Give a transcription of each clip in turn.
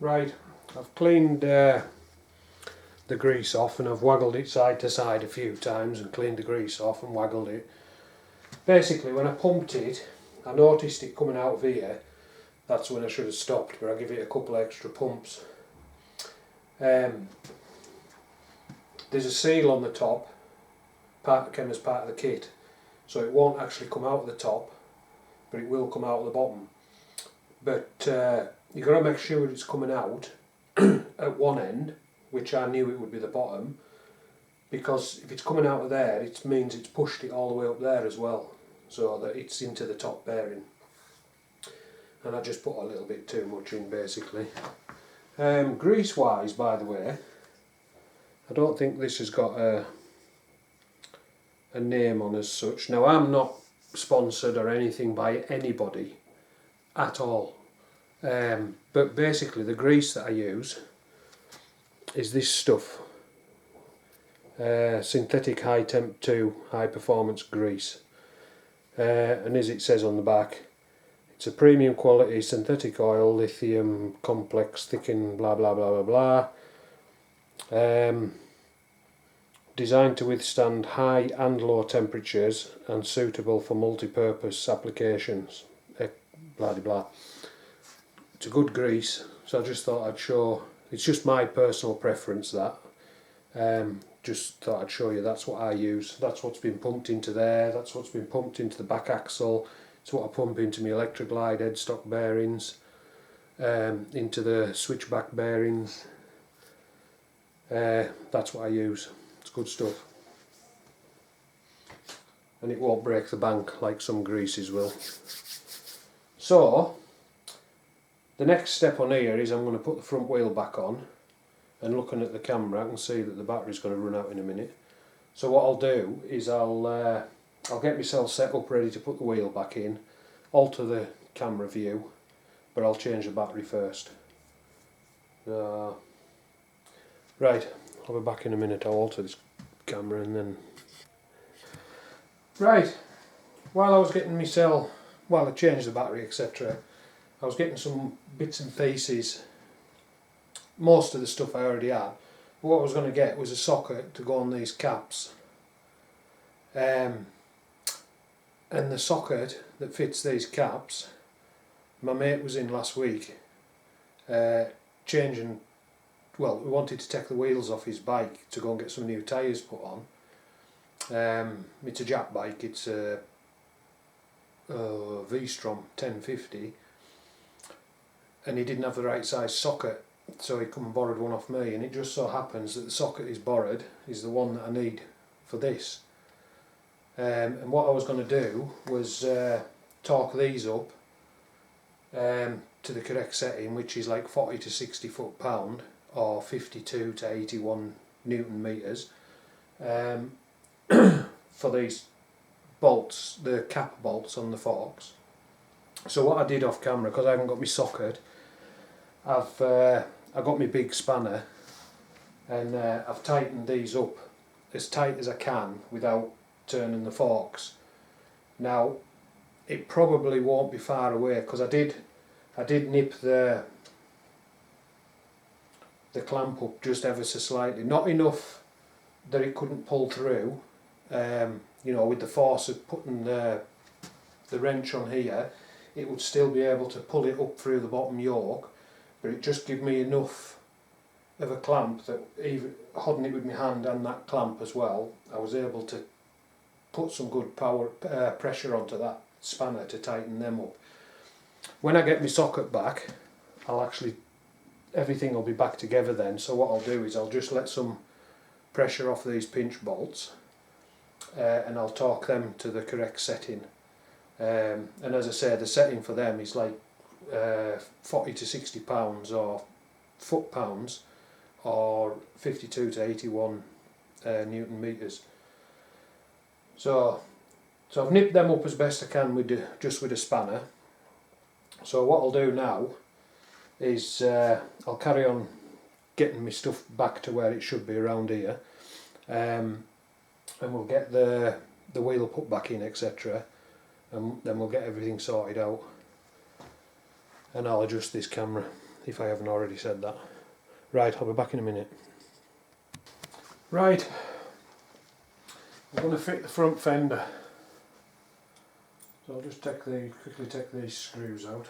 Right, I've cleaned the grease off and I've waggled it side to side a few times and cleaned the grease off and waggled it. Basically, when I pumped it, I noticed it coming out of here. That's when I should have stopped, but I'll give it a couple of extra pumps. There's a seal on the top, came as part of the kit, so it won't actually come out of the top, but it will come out of the bottom. But you've got to make sure it's coming out at one end, which I knew it would be the bottom, because if it's coming out of there, it means it's pushed it all the way up there as well, so that it's into the top bearing. And I just put a little bit too much in, basically. Grease wise, by the way, I don't think this has got a name on as such. Now, I'm not sponsored or anything by anybody at all, but basically the grease that I use is this stuff, synthetic high temp 2 high performance grease, and as it says on the back, it's a premium quality synthetic oil, lithium complex thickened blah blah blah blah blah, designed to withstand high and low temperatures and suitable for multi-purpose applications, blah blah blah. It's a good grease, so I just thought I'd show. It's just my personal preference, that. Just thought I'd show you that's what I use. That's what's been pumped into there, that's what's been pumped into the back axle, it's what I pump into my electric glide headstock bearings, into the switchback bearings. That's what I use. It's good stuff. And it won't break the bank like some greases will. So, the next step on here is I'm going to put the front wheel back on, and looking at the camera I can see that the battery's going to run out in a minute. So what I'll do is I'll get myself set up ready to put the wheel back in, alter the camera view, but I'll change the battery first. Right, I'll be back in a minute. I'll alter this camera and then... Right, while I was getting myself, while I changed the battery etc, I was getting some bits and pieces. Most of the stuff I already had. But what I was going to get was a socket to go on these caps. And the socket that fits these caps, my mate was in last week changing, well, we wanted to take the wheels off his bike to go and get some new tyres put on. It's a Jap bike, it's a V-Strom 1050, and he didn't have the right size socket, so he come and borrowed one off me, and it just so happens that the socket he's borrowed is the one that I need for this. And what I was going to do was torque these up to the correct setting, which is like 40 to 60 foot-pound or 52 to 81 newton meters, for these bolts, the cap bolts on the forks. So what I did off camera, because I haven't got my socket, I've got my big spanner, and I've tightened these up as tight as I can without turning the forks. Now it probably won't be far away, because I did nip the clamp up just ever so slightly, not enough that it couldn't pull through, you know, with the force of putting the wrench on here, it would still be able to pull it up through the bottom yoke, but it just gave me enough of a clamp that even holding it with my hand and that clamp as well, I was able to put some good pressure onto that spanner to tighten them up. When I get my socket back, everything will be back together then, so what I'll do is I'll just let some pressure off these pinch bolts, and I'll torque them to the correct setting. And as I say, the setting for them is like 40 to 60 pounds or foot-pounds, or 52 to 81 newton meters. So I've nipped them up as best I can just with a spanner. So what I'll do now is I'll carry on getting my stuff back to where it should be around here, and we'll get the wheel put back in etc, and then we'll get everything sorted out, and I'll adjust this camera if I haven't already said that. Right, I'll be back in a minute. Right, I'm going to fit the front fender. So I'll just quickly take these screws out.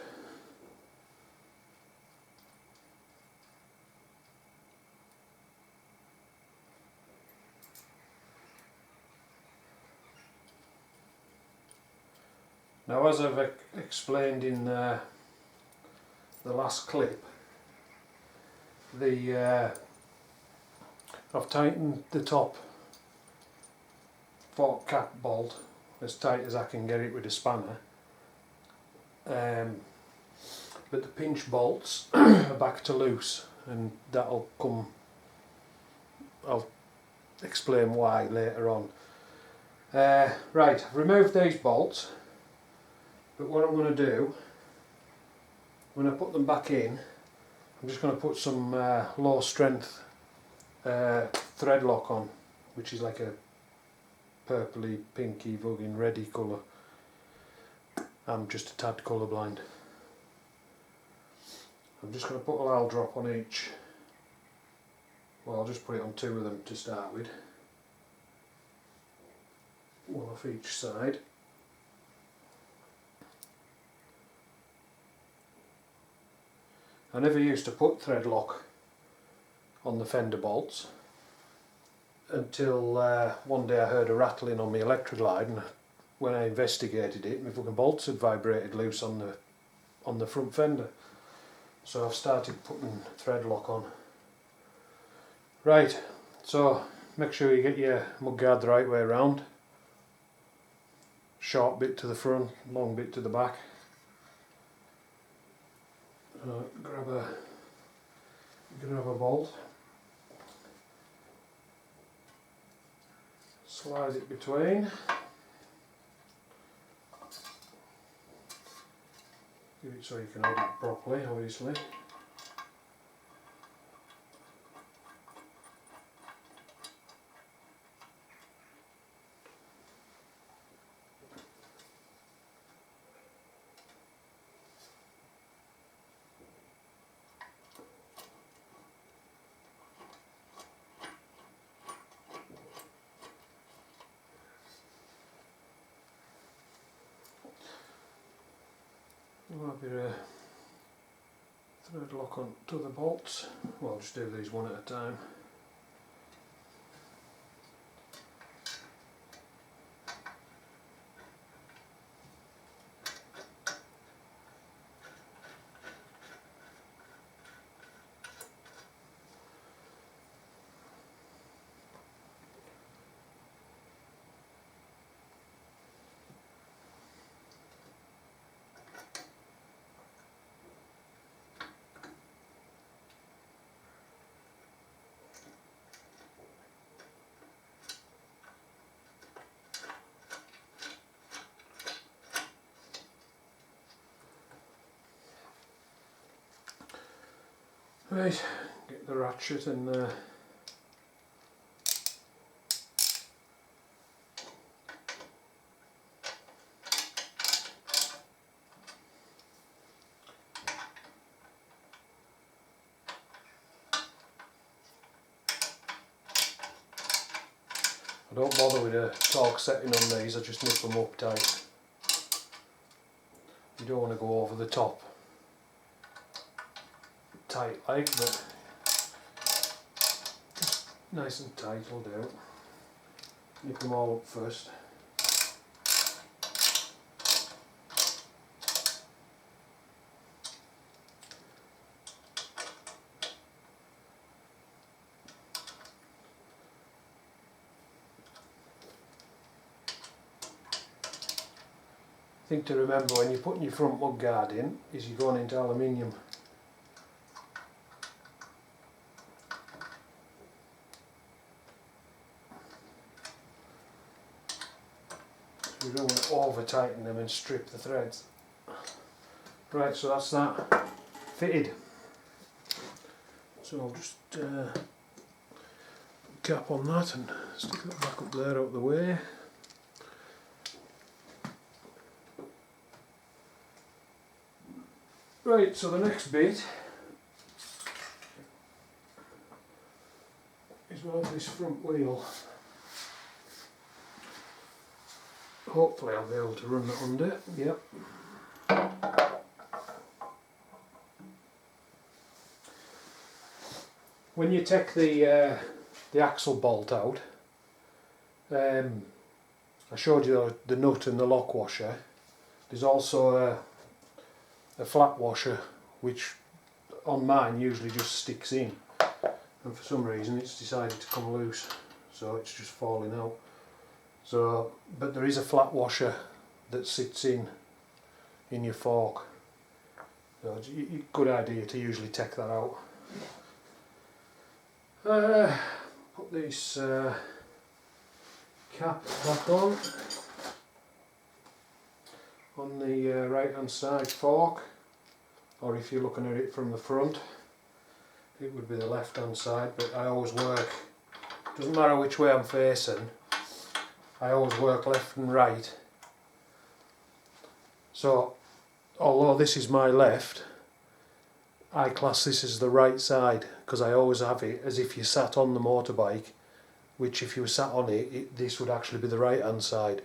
Now, as I've explained in the last clip, I've tightened the top fork cap bolt as tight as I can get it with a spanner, but the pinch bolts are back to loose, and that'll come, I'll explain why later on. Right, I've removed these bolts, but what I'm going to do, when I put them back in, I'm just going to put some low strength thread lock on, which is like a purpley, pinky, fucking reddy colour. I'm just a tad colourblind. I'm just going to put a little drop on each. Well, I'll just put it on 2 of them to start with. One off each side. I never used to put thread lock on the fender bolts until one day I heard a rattling on my electric line, and when I investigated it, my fucking bolts had vibrated loose on the front fender. So I've started putting thread lock on. Right, so make sure you get your mudguard the right way around. Short bit to the front, long bit to the back. Grab a bolt, slide it between, give it so you can hold it properly, obviously. I'll be thread lock on to the bolts. Well, I'll just do these one at a time. Right, get the ratchet in there. I don't bother with a torque setting on these, I just nip them up tight. You don't want to go over the top tight like, but just nice and tight will do. Nip them all up first. Thing to remember when you're putting your front mudguard in is you're going into aluminium. You don't want to over tighten them and strip the threads. Right, so that's that fitted. So I'll just cap on that and stick that back up there out of the way. Right, so the next bit of this front wheel. Hopefully I'll be able to run that under. Yep. When you take the axle bolt out, I showed you the nut and the lock washer. There's also a flat washer which on mine usually just sticks in, and for some reason it's decided to come loose, so it's just falling out. So, but there is a flat washer that sits in your fork, so it's a good idea to usually take that out. Put this cap back on the right hand side fork, or if you're looking at it from the front it would be the left hand side, but I always work, doesn't matter which way I'm facing, I always work left and right. So although this is my left, I class this as the right side because I always have it as if you sat on the motorbike, which if you were sat on it, this would actually be the right hand side.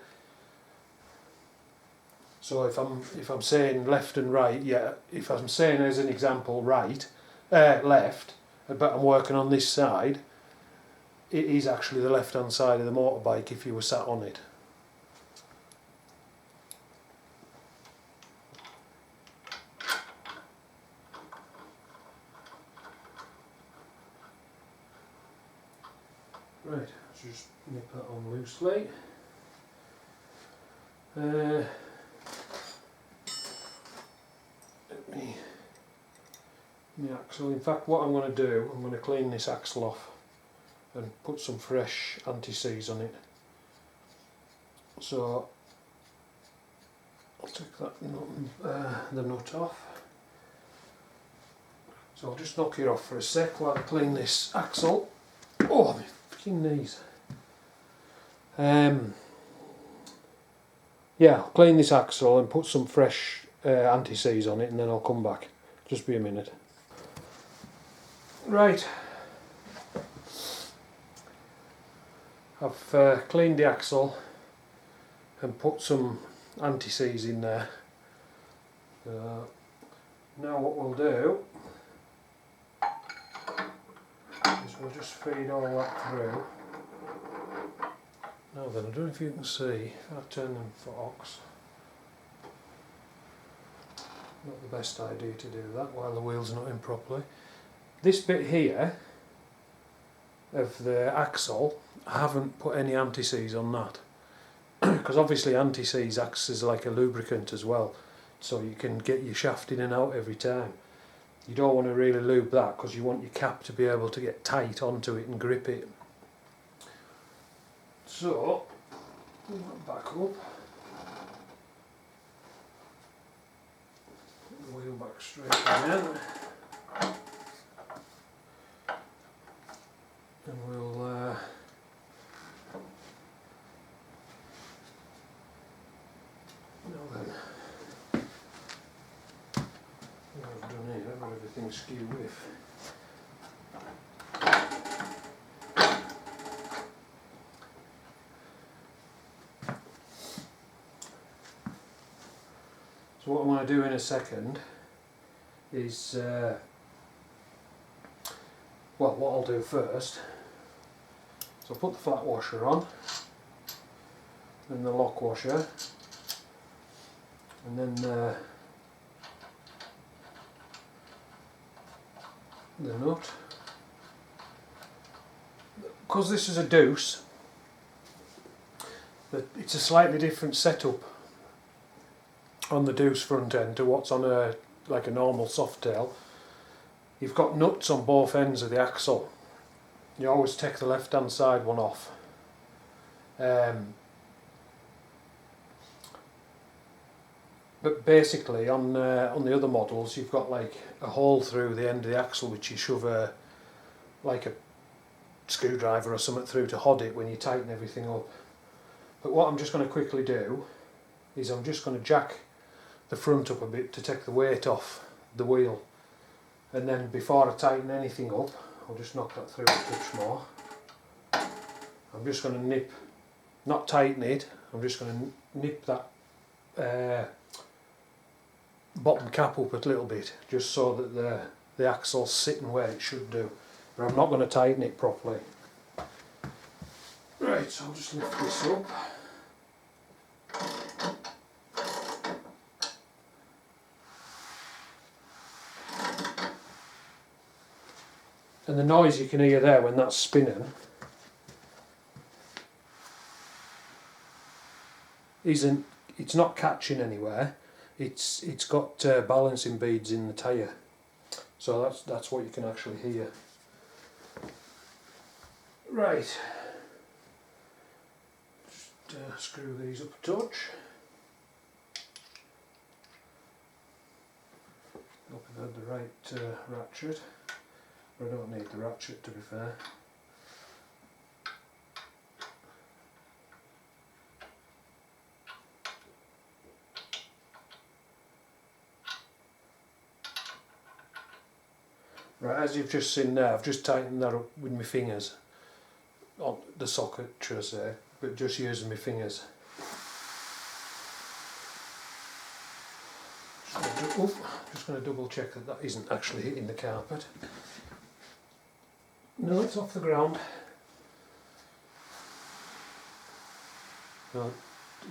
So if I'm saying left and right, yeah, if I'm saying as an example left, but I'm working on this side, it is actually the left hand side of the motorbike if you were sat on it. Right, let's just nip that on loosely. The axle. In fact, what I'm going to do, I'm going to clean this axle off and put some fresh anti-seize on it. So I'll take that the nut off. So I'll just knock it off for a sec while I clean this axle. Oh, my freaking knees. Yeah, I'll clean this axle and put some fresh anti-seize on it, and then I'll come back. Just be a minute. Right, I've cleaned the axle and put some anti-seize in there. Now what we'll do is we'll just feed all that through. Now then, I don't know if you can see, if I turn them forks, not the best idea to do that while the wheel's not in properly. This bit here of the axle, I haven't put any anti-seize on that because obviously anti-seize acts as like a lubricant as well, so you can get your shaft in and out every time. You don't want to really lube that because you want your cap to be able to get tight onto it and grip it. So, pull that back up, put the wheel back straight again, and we'll now then, what I've done here, I've got everything skew with. So what I'm going to do in a second is, well, what I'll do first, so I'll put the flat washer on, then the lock washer, and then the nut. Because this is a Deuce, it's a slightly different setup on the Deuce front end to what's on a like a normal soft tail. You've got nuts on both ends of the axle. You always take the left hand side one off. But basically on the other models you've got like a hole through the end of the axle which you shove like a screwdriver or something through to hod it when you tighten everything up. But what I'm just going to quickly do is I'm just going to jack the front up a bit to take the weight off the wheel, and then before I tighten anything up I'll just knock that through a touch more. I'm just going to nip, not tighten it, I'm just going to nip that bottom cap up a little bit, just so that the axle's sitting where it should do. But I'm not going to tighten it properly. Right, so I'll just lift this up. And the noise you can hear there when that's spinning it's not catching anywhere. It's got balancing beads in the tyre, so that's what you can actually hear. Right, just screw these up a touch. Hope I've had the right ratchet. I don't need the ratchet, to be fair. Right, as you've just seen there, I've just tightened that up with my fingers on the socket, should I say, but just using my fingers. Just going to double check that that isn't actually hitting the carpet. No, it's off the ground. No,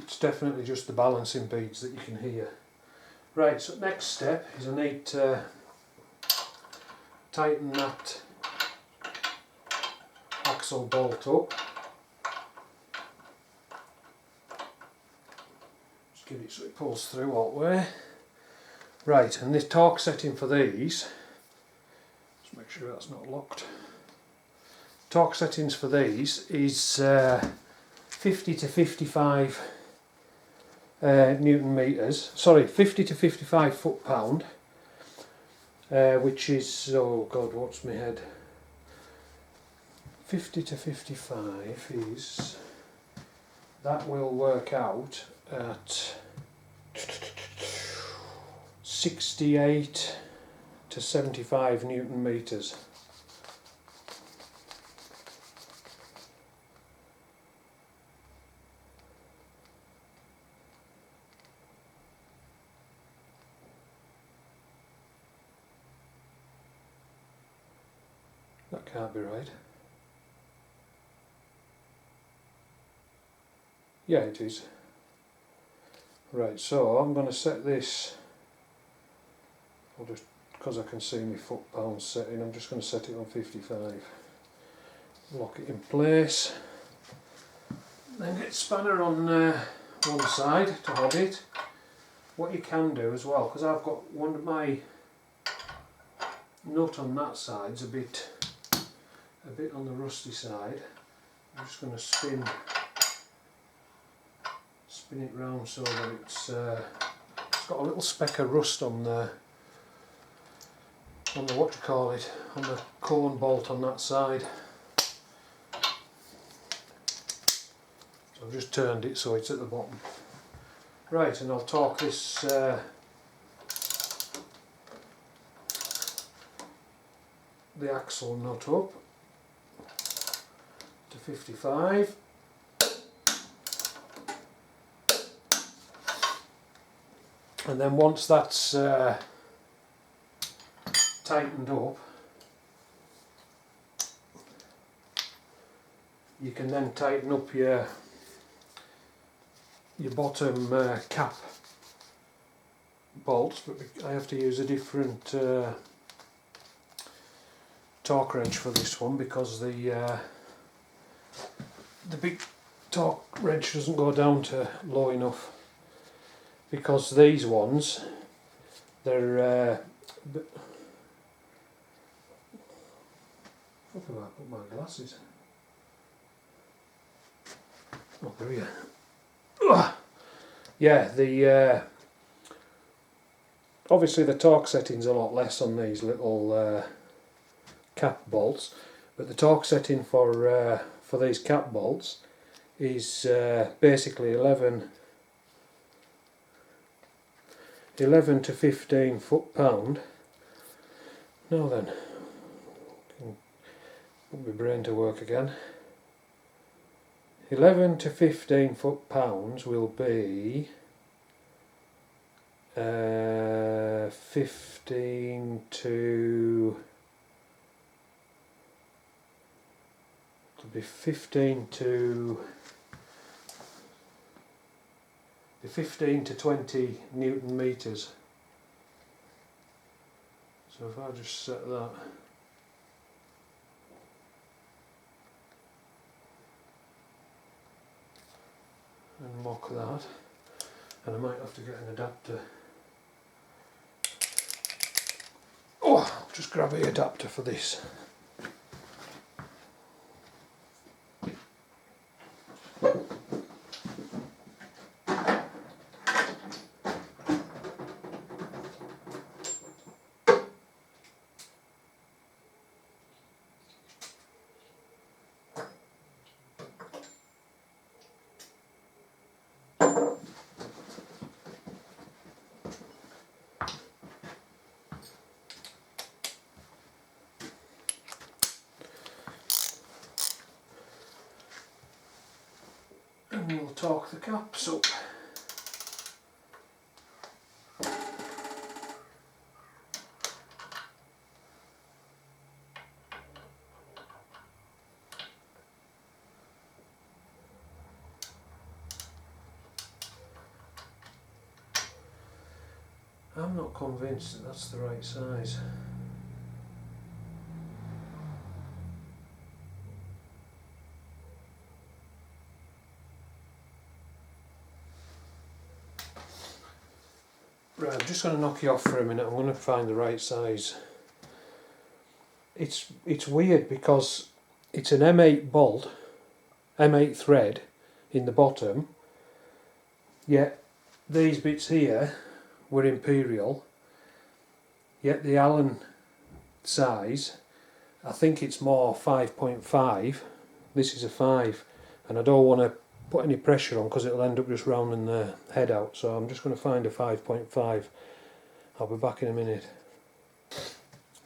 it's definitely just the balancing beads that you can hear. Right, so next step is I need to tighten that axle bolt up. Just give it so it pulls through all the way. Right, and this torque setting for these, just make sure that's not locked. Torque settings for these is 50 to 55 Newton meters. Sorry, 50 to 55 foot-pound, which is, oh God, what's my head? 50 to 55 is, that will work out at 68 to 75 Newton meters. That can't be right. Yeah, it is. Right, so I'm going to set this, I'll just, because I can see my foot-pound setting, I'm just going to set it on 55. Lock it in place. Then get spanner on one side to hold it. What you can do as well, because I've got one of my nut on that side's a bit on the rusty side. I'm just going to spin it round so that it's got a little speck of rust on the what do you call it, on the cone bolt on that side. So I've just turned it so it's at the bottom. Right, and I'll torque this the axle nut up to 55. And then once that's tightened up, you can then tighten up your bottom cap bolts, but I have to use a different torque wrench for this one because the big torque wrench doesn't go down to low enough, because these ones, they're where can I put my glasses? Oh, there we go. Yeah, the obviously the torque setting's a lot less on these little cap bolts, but the torque setting for these cap bolts is basically 11 to 15 foot-pound. Now then, put my brain to work again. 11 to 15 foot-pounds will be 15 to... it'll be 15 to... 15 to 20 Newton meters. So if I just set that, and mock that, and I might have to get an adapter. Oh, I'll just grab the adapter for this. And we'll torque the caps up. I'm not convinced that that's the right size. Right, I'm just going to knock you off for a minute. I'm going to find the right size. It's weird because it's an M8 bolt, M8 thread in the bottom, yet these bits here were imperial, yet the Allen size, I think it's more 5.5, this is a 5, and I don't want to put any pressure on because it'll end up just rounding the head out, so I'm just going to find a 5.5. I'll be back in a minute.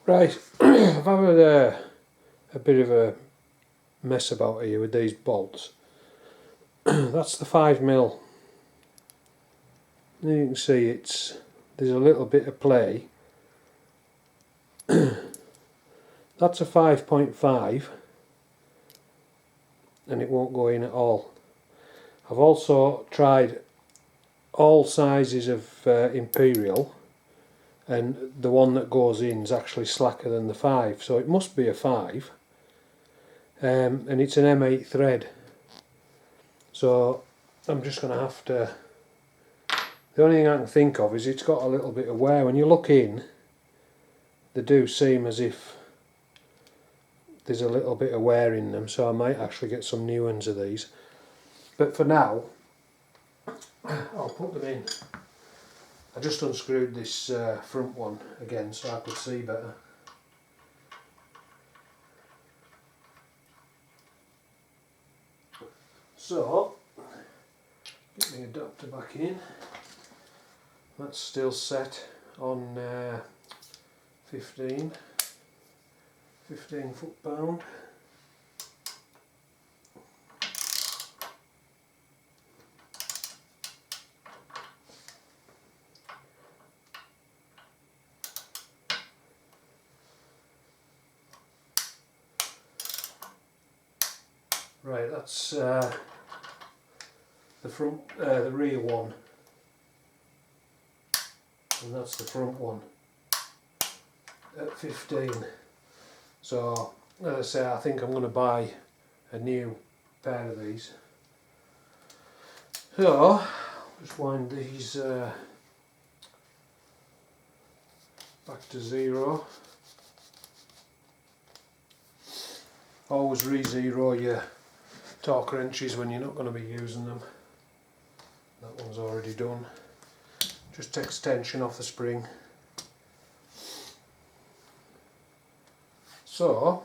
Right, I've had a bit of a mess about here with these bolts. That's the 5mm. You can see there's a little bit of play. That's a 5.5 and it won't go in at all. I've also tried all sizes of imperial, and the one that goes in is actually slacker than the 5, so it must be a 5, and it's an M8 thread, so I'm just going to have to... The only thing I can think of is it's got a little bit of wear. When you look in, they do seem as if there's a little bit of wear in them, so I might actually get some new ones of these. But for now, I'll put them in. I just unscrewed this front one again so I could see better. So, get the adapter back in. That's still set on 15 foot-pound. Right, that's the front, the rear one, and that's the front one at 15. So, as I say, I think I'm going to buy a new pair of these. So, just wind these back to 0. Always re-zero your torque wrenches when you're not going to be using them. That one's already done. Just takes tension off the spring. So,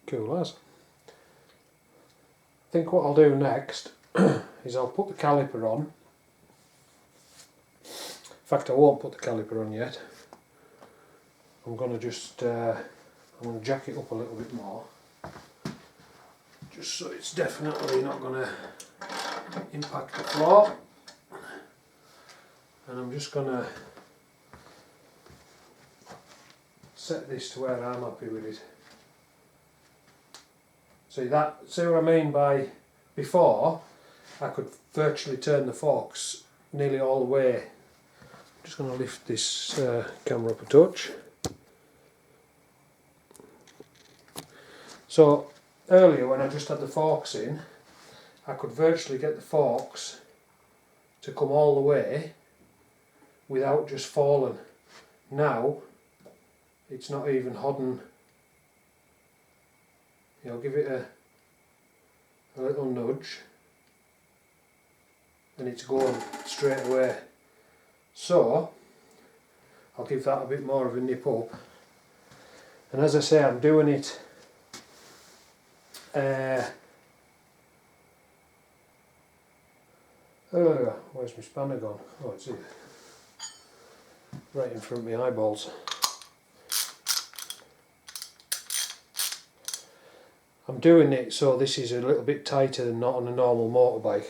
cool as. think what I'll do next is I'll put the caliper on. In fact, I won't put the caliper on yet. I'm going to just I'm going to jack it up a little bit more, just so it's definitely not going to impact the floor. And I'm just going to set this to where I'm happy with it. See what I mean by before I could virtually turn the forks nearly all the way. I'm just going to lift this camera up a touch. So earlier when I just had the forks in, I could virtually get the forks to come all the way without just falling. Now it's not even hodding. You know, give it a little nudge and it's going straight away. So I'll give that a bit more of a nip up. And as I say, I'm doing it where's my spanner gone? Oh, it's here. Right in front of my eyeballs. I'm doing it so this is a little bit tighter than not on a normal motorbike.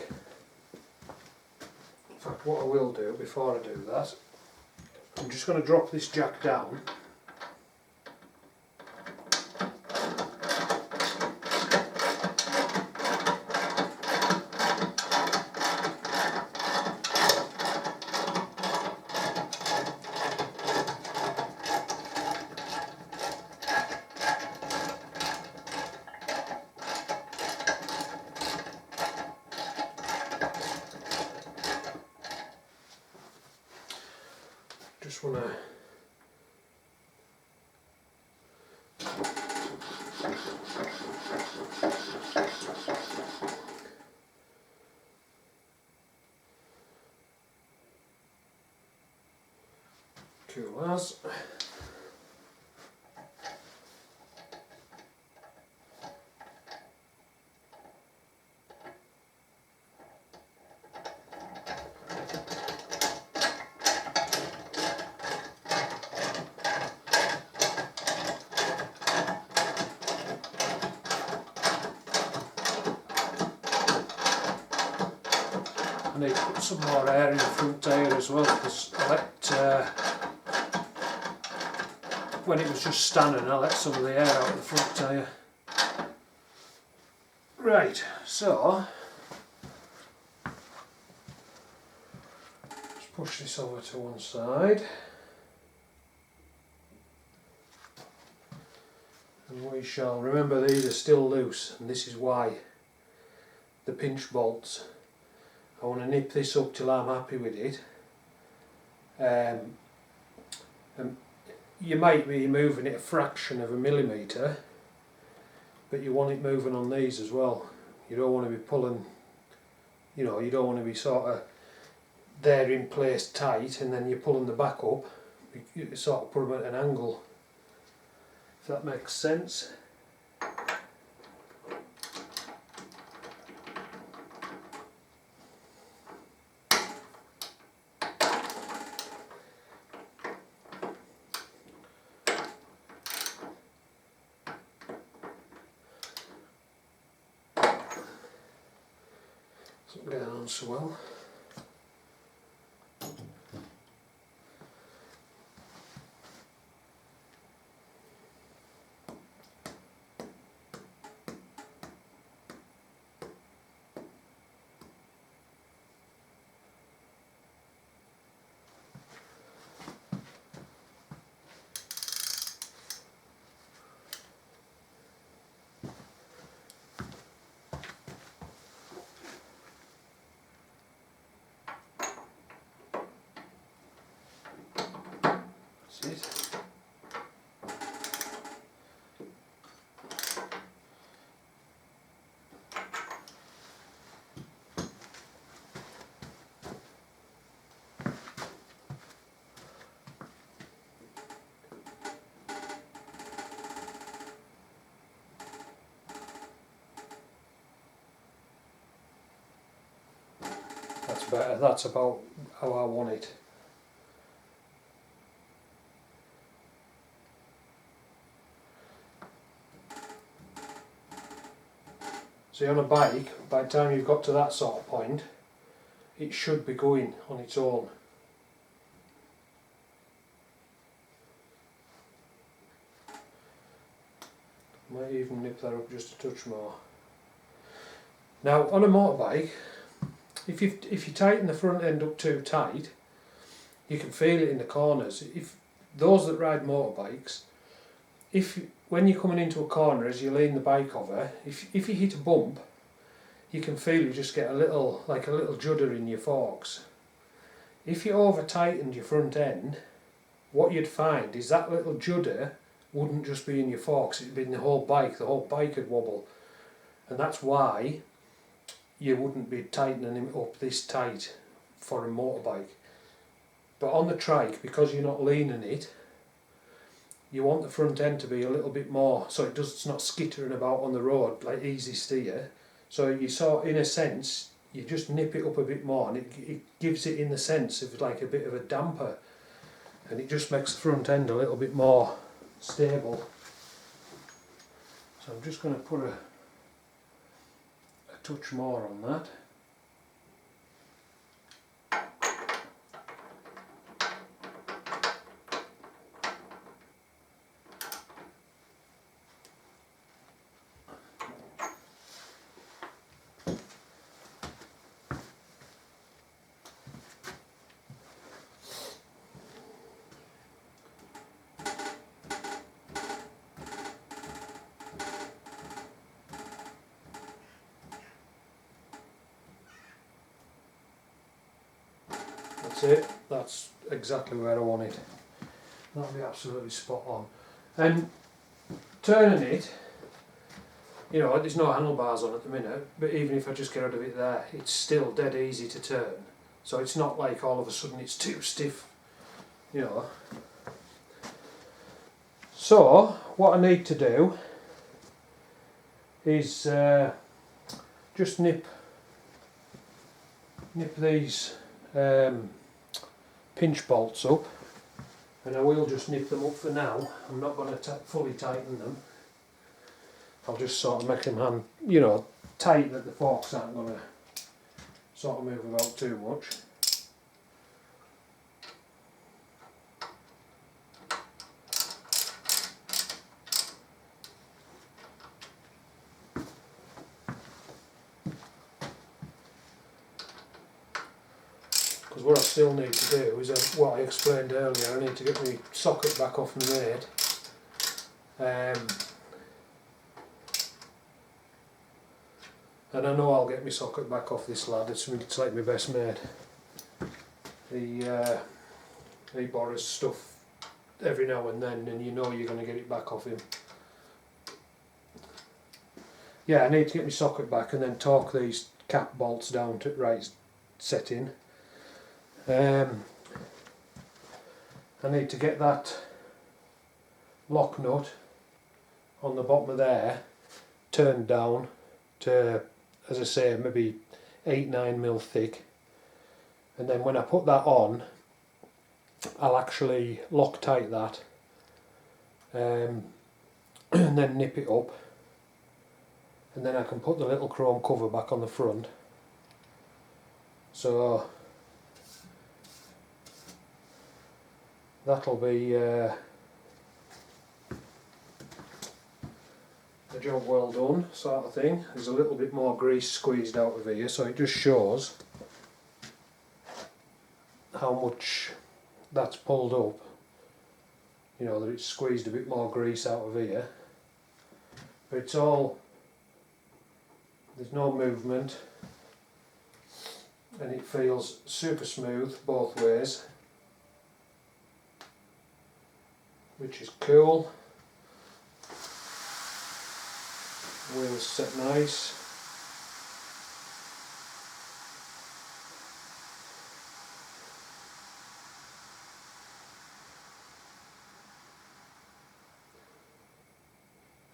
In fact, what I will do before I do that, I'm just going to drop this jack down. Just want to cool as. I need to put some more air in the front tyre as well, because I let, when it was just standing, I let some of the air out of the front tyre. Right, so let's push this over to one side. And we shall remember these are still loose, and this is why the pinch bolts. I want to nip this up till I'm happy with it. And you might be moving it a fraction of a millimetre, but you want it moving on these as well. You don't want to be pulling, you know, you don't want to be sort of there in place tight and then you're pulling the back up. You sort of put them at an angle, if that makes sense. Get on so well. That's it. better. That's about how I want it. See, on a bike, by the time you've got to that sort of point, it should be going on its own. Might even nip that up just a touch more. Now, on a motorbike, if you tighten the front end up too tight, you can feel it in the corners. If those that ride motorbikes, when you're coming into a corner as you lean the bike over, if you hit a bump, you can feel you just get a little judder in your forks. If you over tightened your front end, what you'd find is that little judder wouldn't just be in your forks, it'd be in the whole bike would wobble. And that's why you wouldn't be tightening him up this tight for a motorbike. But on the Trike, because you're not leaning it, you want the front end to be a little bit more, so it's not skittering about on the road like easy steer. So you in a sense, you just nip it up a bit more, and it gives it in the sense of like a bit of a damper, and it just makes the front end a little bit more stable. So I'm just going to put a touch more on that. That's it, that's exactly where I want it. That'll be absolutely spot on. And turning it, you know, there's no handlebars on at the minute, but even if I just get rid of it there, it's still dead easy to turn. So it's not like all of a sudden it's too stiff, you know. So what I need to do is just nip these pinch bolts up, and I will just nip them up for now. I'm not going to fully tighten them. I'll just sort of make them tight that the forks aren't going to sort of move about too much. Because what I still need to do is what I explained earlier. I need to get my socket back off my maid. And I know I'll get my socket back off this lad. It's like my best mate. He borrows stuff every now and then, and you know you're going to get it back off him. Yeah, I need to get my socket back and then torque these cap bolts down to the right setting. I need to get that lock nut on the bottom of there turned down to, as I say, maybe 8-9mm thick, and then when I put that on, I'll actually Loctite that and then nip it up, and then I can put the little chrome cover back on the front. So that'll be a job well done, sort of thing. There's a little bit more grease squeezed out of here, so it just shows how much that's pulled up. You know, that it's squeezed a bit more grease out of here. But it's all, there's no movement, and it feels super smooth both ways, which is cool. Wheels set nice.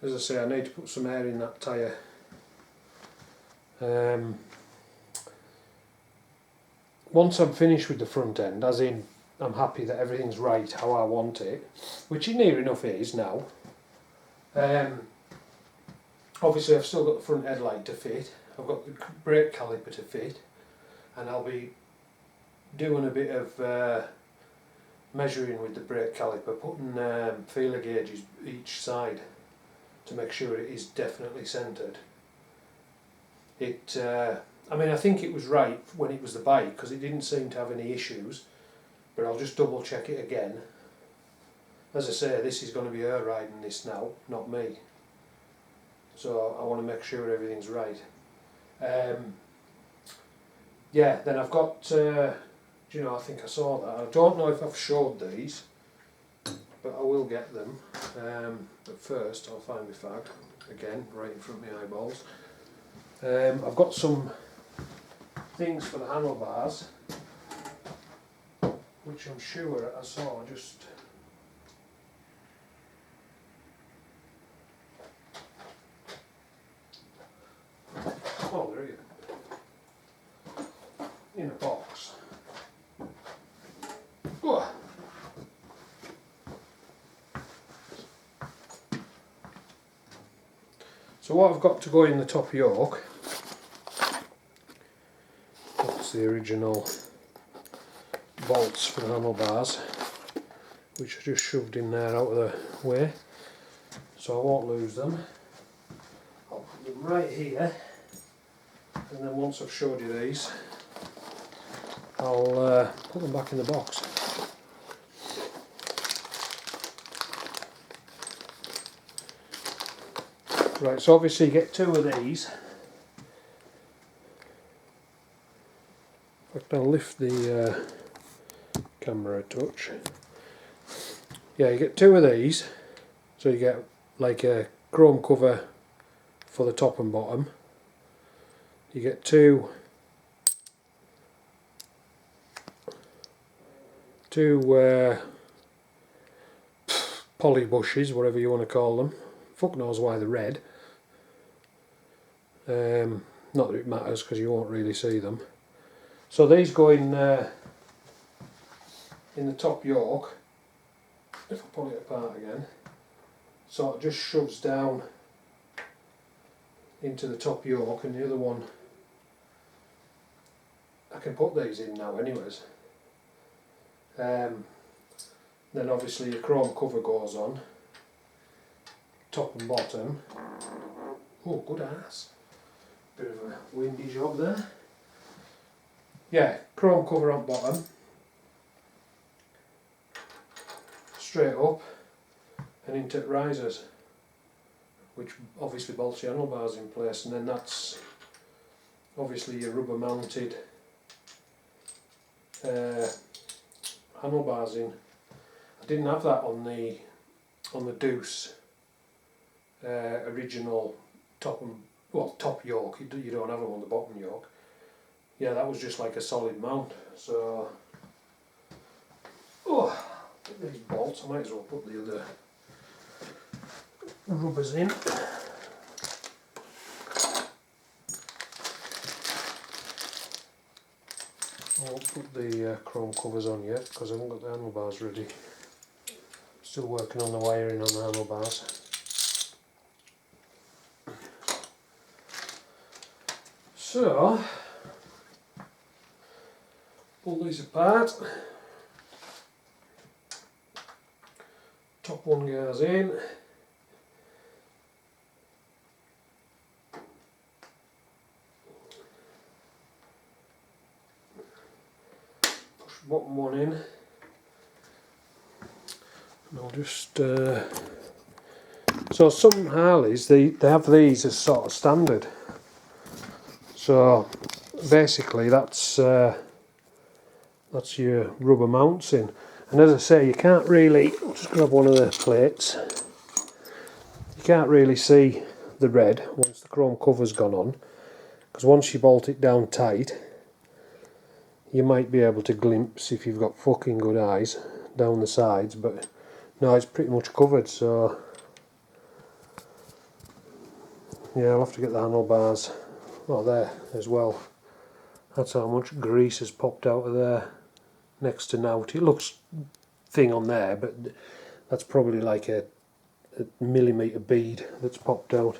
As I say, I need to put some air in that tyre. once I'm finished with the front end, as in I'm happy that everything's right how I want it, which it near enough is now. Obviously I've still got the front headlight to fit, I've got the brake caliper to fit, and I'll be doing a bit of measuring with the brake caliper, putting feeler gauges each side to make sure it is definitely centred. I mean, I think it was right when it was the bike because it didn't seem to have any issues, but I'll just double check it again. As I say, this is going to be her riding this now, not me. So I want to make sure everything's right. Yeah, then I've got, do you know, I think I saw that. I don't know if I've showed these, but I will get them. But first I'll find my fag, again, right in front of my eyeballs. I've got some things for the handlebars, which I'm sure I saw just... Oh, there you go. In a box. Oh. So what I've got to go in the top yoke, that's the original bolts for the handlebars, which I just shoved in there out of the way, so I won't lose them. I'll put them right here, and then once I've showed you these, I'll put them back in the box. Right, so obviously you get two of these. In fact, I'll lift the camera a touch. Yeah, you get two of these, so you get like a chrome cover for the top and bottom. You get two poly bushes, whatever you want to call them. Fuck knows why they're red. Not that it matters because you won't really see them. So these go in the top yoke. If I pull it apart again, so it just shoves down into the top yoke, and the other one I can put these in now anyways. Then obviously your chrome cover goes on, top and bottom. Oh, good ass. Bit of a windy job there. Yeah, chrome cover on bottom, straight up and into risers, which obviously bolts your handlebars in place, and then that's obviously your rubber mounted handlebars in. I didn't have that on the Deuce original top yoke. You don't have them on the bottom yoke. Yeah, that was just like a solid mount. So, put these bolts. I might as well put the other rubbers in. I won't put the chrome covers on yet because I haven't got the handlebars ready. Still working on the wiring on the handlebars. So, pull these apart. Top one goes in. Push bottom one in. And I'll just so some Harleys they have these as sort of standard. So basically that's your rubber mounts in, and as I say, you can't really, I'll just grab one of the plates, you can't really see the red once the chrome cover's gone on, because once you bolt it down tight you might be able to glimpse, if you've got fucking good eyes, down the sides, but no, it's pretty much covered. So yeah, I'll have to get the handlebars there as well. That's how much grease has popped out of there. Next to naught. It looks thing on there, but that's probably like a millimetre bead that's popped out.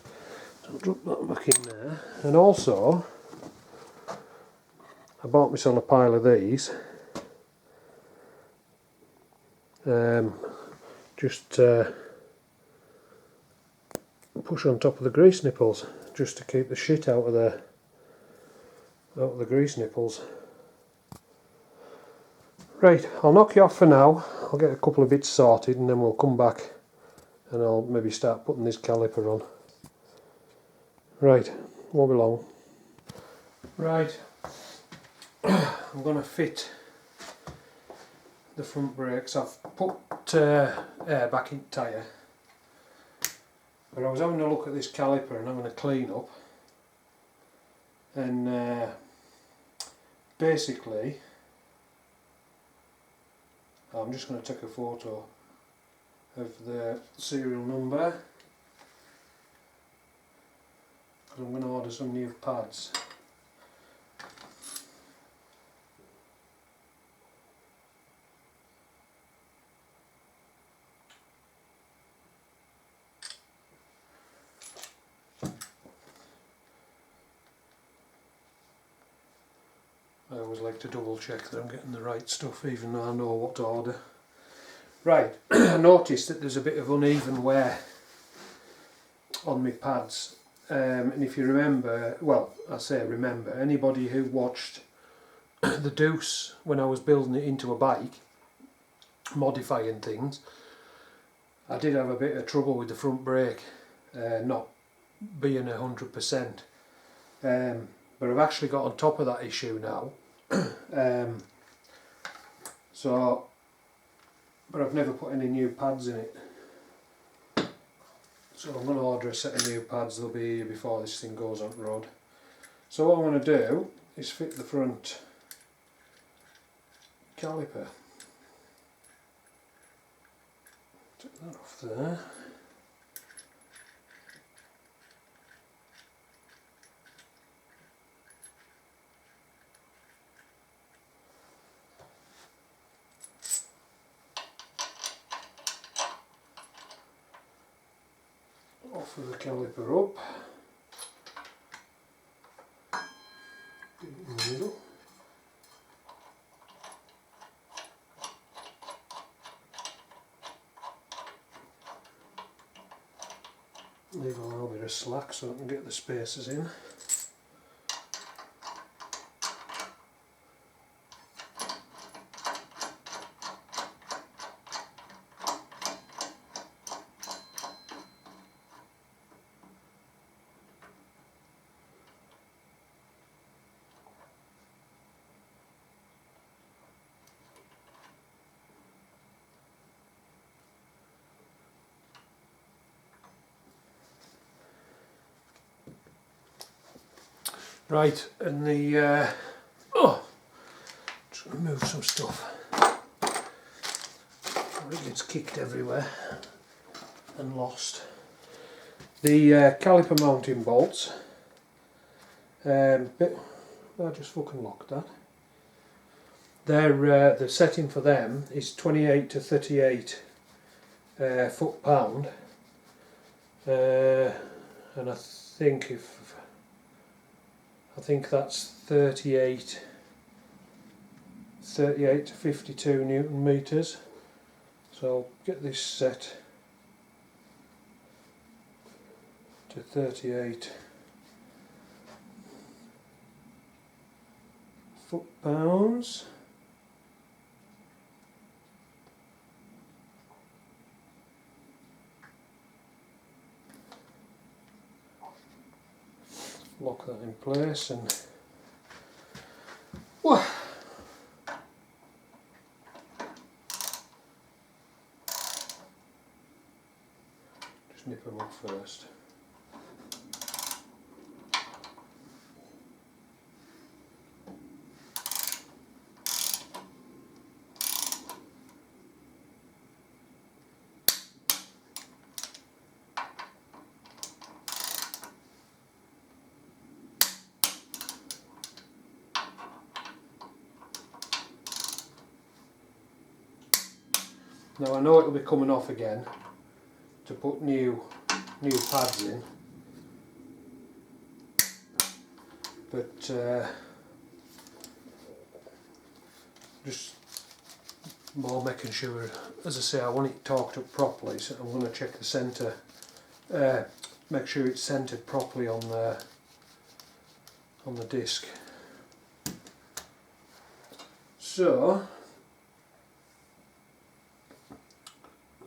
So I'll drop that back in there. And also, I bought myself a pile of these. Just push on top of the grease nipples, just to keep the shit out of the grease nipples. Right, I'll knock you off for now. I'll get a couple of bits sorted and then we'll come back and I'll maybe start putting this caliper on. Right, won't be long. Right, I'm going to fit the front brakes. I've put air back in the tyre, but I was having a look at this caliper and I'm going to clean up, and basically I'm just going to take a photo of the serial number because I'm going to order some new pads. I always like to double check that I'm getting the right stuff even though I know what to order. Right, I noticed that there's a bit of uneven wear on my pads, and if you remember, well, I say remember, anybody who watched the Deuce when I was building it into a bike, modifying things, I did have a bit of trouble with the front brake not being 100%, but I've actually got on top of that issue now. But I've never put any new pads in it, so I'm going to order a set of new pads. They'll be here before this thing goes on the road. So what I'm going to do is fit the front caliper. Take that off there. Offer the caliper up, get it in the middle. Leave a little bit of slack so I can get the spaces in. Right, and the just going to move some stuff. It gets kicked everywhere and lost. The caliper mounting bolts. I just fucking locked that. The setting for them is 28 to 38 foot-pound, and I think that's 38 to 52 Newton meters. So I'll get this set to 38 foot-pounds. Lock that in place and just nip them up first. Now I know it'll be coming off again to put new pads in, but just more making sure, as I say, I want it torqued up properly, so I'm going to check the centre, make sure it's centred properly on the disc. So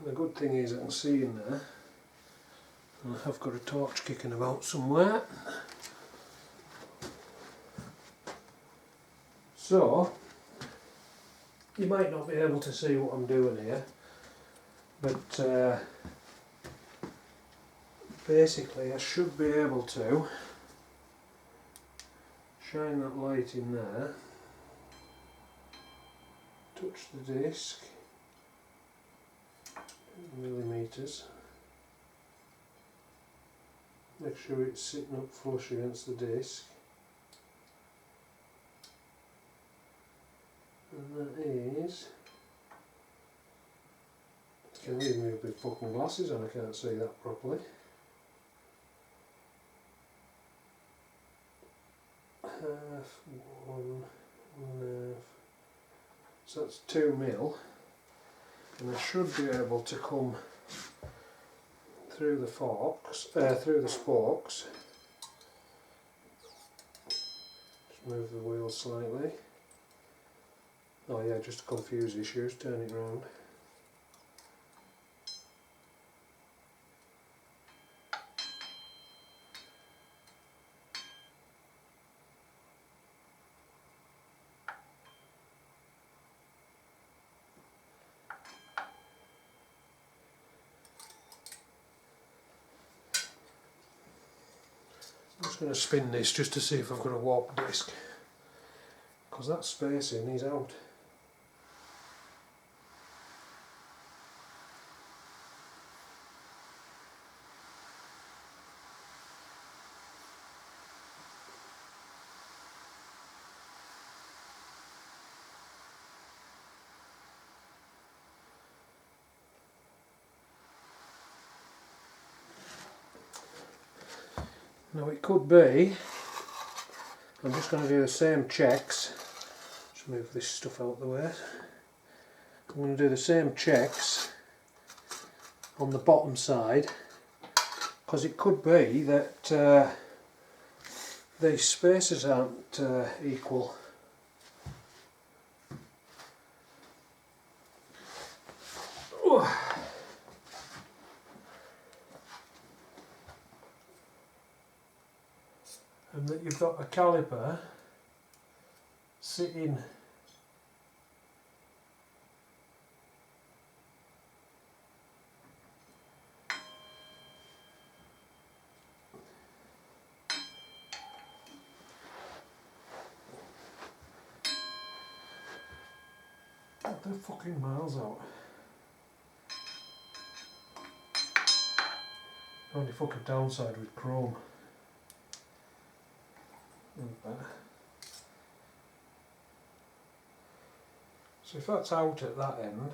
the good thing is I can see in there, and I have got a torch kicking about somewhere. So you might not be able to see what I'm doing here, but basically I should be able to shine that light in there, touch the disc, millimetres, make sure it's sitting up flush against the disc, and that is, can leave me with fucking glasses on, I can't see that properly. Half, one and a half, so that's 2 mil, and I should be able to come through the forks, through the spokes. Just move the wheel slightly. Oh yeah, just to confuse issues, turn it round. I'm just going to spin this just to see if I've got a warp disc, because that spacing is out. Now it could be, I'm just going to do the same checks, just move this stuff out of the way, I'm going to do the same checks on the bottom side, because it could be that these spaces aren't equal. And that you've got a caliper sitting they're fucking miles out. Only fucking downside with chrome. So if that's out at that end,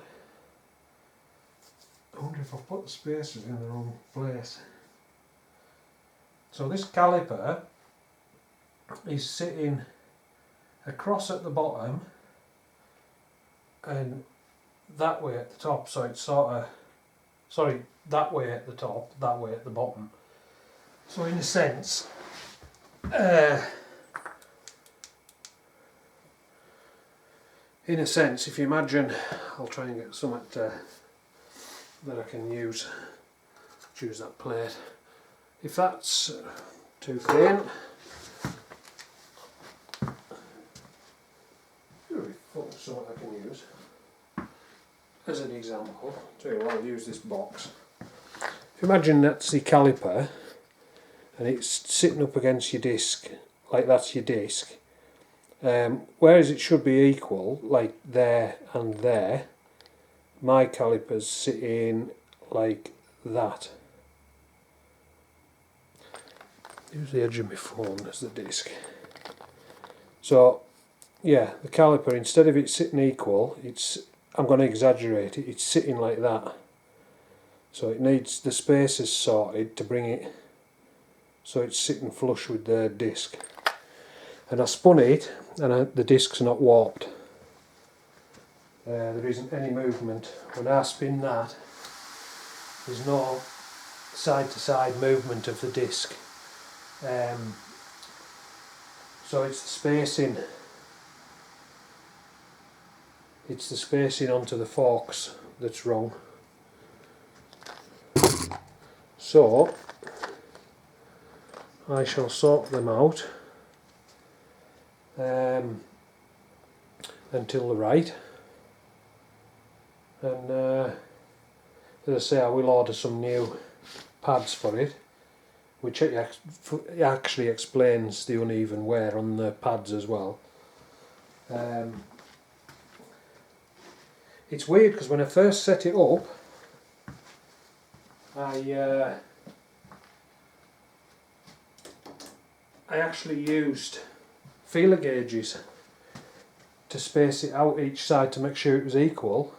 I wonder if I've put the spacers in the wrong place. So this caliper is sitting across at the bottom and that way at the top, so it's sort of, sorry, that way at the top, that way at the bottom. So in a sense, if you imagine, I'll try and get something that I can use. Choose that plate. If that's too thin, something I can use. As an example, I'll use this box. If you imagine that's the caliper and it's sitting up against your disc, like that's your disc. Whereas it should be equal, like there and there, my caliper's sitting like that. Use the edge of my phone as the disc. So, yeah, the caliper, instead of it sitting equal, it's I'm going to exaggerate it, it's sitting like that. So it needs the spaces sorted to bring it so it's sitting flush with the disc. And I spun it and the disc's not warped. There isn't any movement. When I spin that, there's no side to side movement of the disc. So it's the spacing. It's the spacing onto the forks that's wrong. So I shall sort them out until they're right. And as I say, I will order some new pads for it, which actually explains the uneven wear on the pads as well. It's weird because when I first set it up, I actually used feeler gauges to space it out each side to make sure it was equal,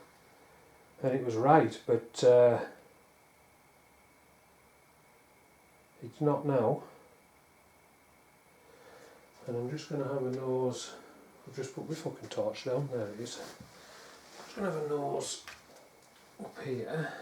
and it was right, but it's not now. And I'm just going to have a nose. I've just put my fucking torch down, there it is. I'm just going to have a nose up here.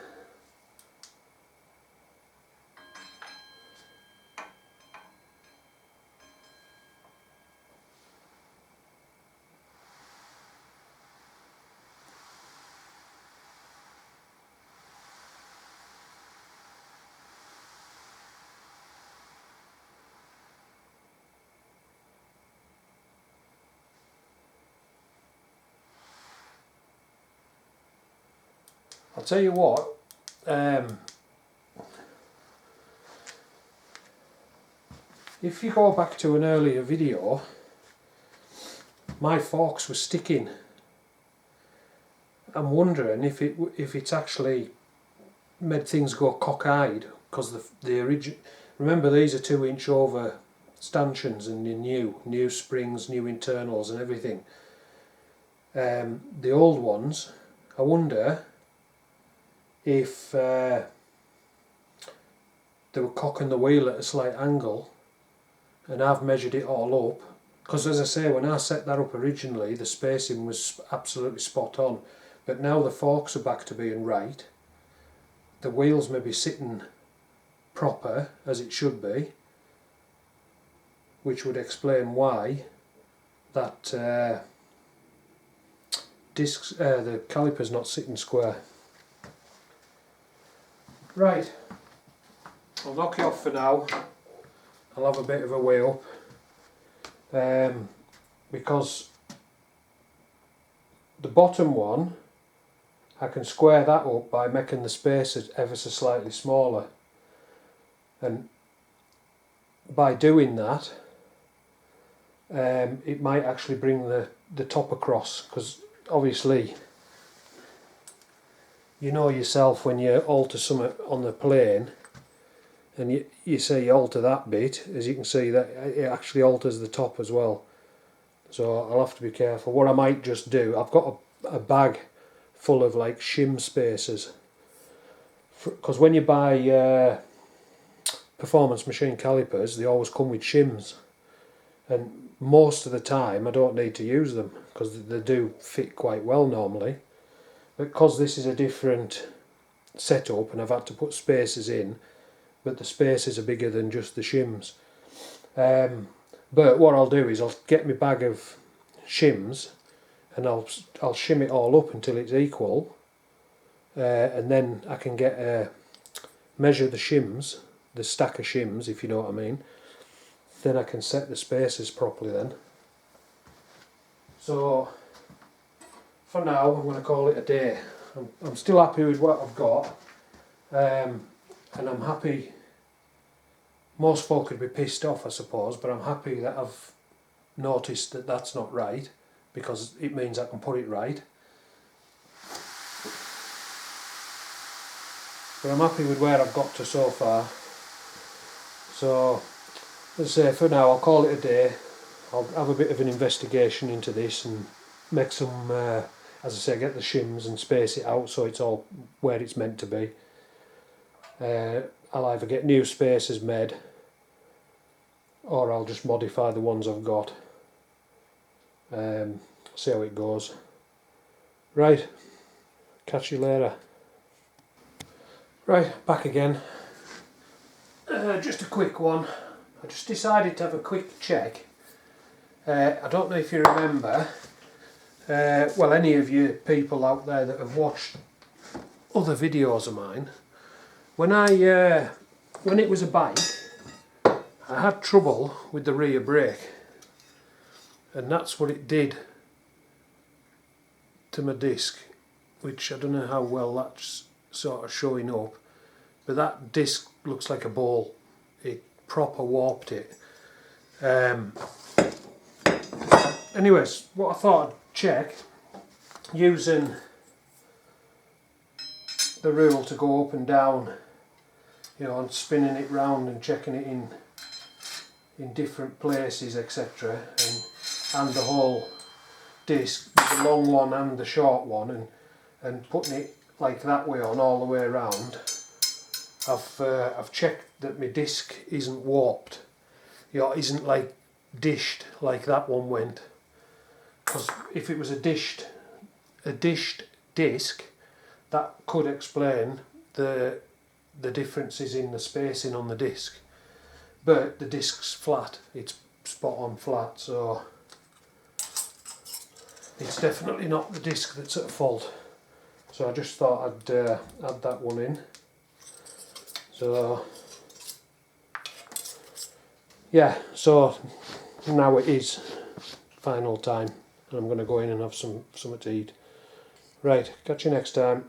I'll tell you what, if you go back to an earlier video, my forks were sticking. I'm wondering if it's actually made things go cockeyed, because the original, remember these are 2-inch over stanchions and they're new springs, new internals and everything. The old ones, I wonder if they were cocking the wheel at a slight angle, and I've measured it all up, because as I say, when I set that up originally the spacing was absolutely spot on, but now the forks are back to being right, the wheels may be sitting proper as it should be, which would explain why that the caliper's not sitting square. Right, I'll knock you off for now. I'll have a bit of a weigh up, because the bottom one I can square that up by making the spaces ever so slightly smaller, and by doing that it might actually bring the top across, because obviously you know yourself when you alter something on the plane and you say you alter that bit, as you can see that it actually alters the top as well, so I'll have to be careful. What I might just do, I've got a bag full of like shim spacers, because when you buy performance machine calipers they always come with shims, and most of the time I don't need to use them because they do fit quite well normally. But because this is a different setup and I've had to put spacers in, but the spacers are bigger than just the shims. But what I'll do is I'll get my bag of shims and I'll shim it all up until it's equal, and then I can measure the shims, the stack of shims, if you know what I mean. Then I can set the spacers properly then. So for now I'm going to call it a day. I'm still happy with what I've got, and I'm happy. Most folk would be pissed off I suppose, but I'm happy that I've noticed that that's not right, because it means I can put it right. But I'm happy with where I've got to so far. So as I say, for now I'll call it a day. I'll have a bit of an investigation into this and make some as I say, get the shims and space it out so it's all where it's meant to be. I'll either get new spacers made, or I'll just modify the ones I've got. See how it goes. Right, catch you later. Right, back again. Just a quick one. I just decided to have a quick check. I don't know if you remember, well, any of you people out there that have watched other videos of mine, when it was a bike, I had trouble with the rear brake, and that's what it did to my disc, which I don't know how well that's sort of showing up, but that disc looks like a ball. It proper warped it. Anyways, what I thought I'd check, using the rule to go up and down, you know, and spinning it round and checking it in different places, etc., and the whole disc, the long one and the short one, and putting it like that way on all the way around. I've checked that my disc isn't warped, you know, isn't like dished like that one went. Because if it was a dished disc, that could explain the differences in the spacing on the disc. But the disc's flat, it's spot on flat, so it's definitely not the disc that's at fault. So I just thought I'd add that one in. So yeah, so now it is final time, and I'm going to go in and have something to eat. Right, catch you next time.